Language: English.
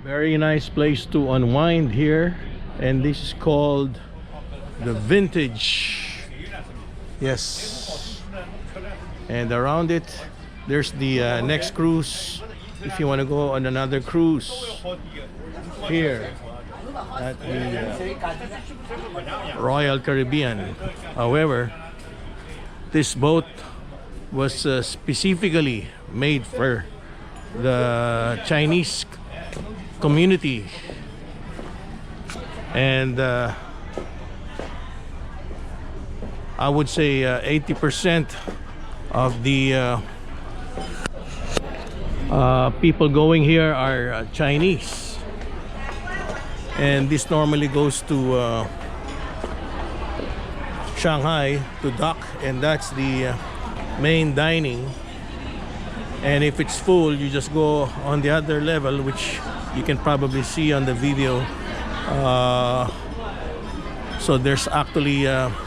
Very nice place to unwind here, and this is called the Vintage. Yes, and around it there's the next cruise if you want to go on another cruise here at the Royal Caribbean. However, this boat was specifically made for the Chinese community, and I would say 80% of the people going here are Chinese, and this normally goes to Shanghai to dock, and that's the main dining. And if it's full, you just go on the other level, which you can probably see on the video. So there's actually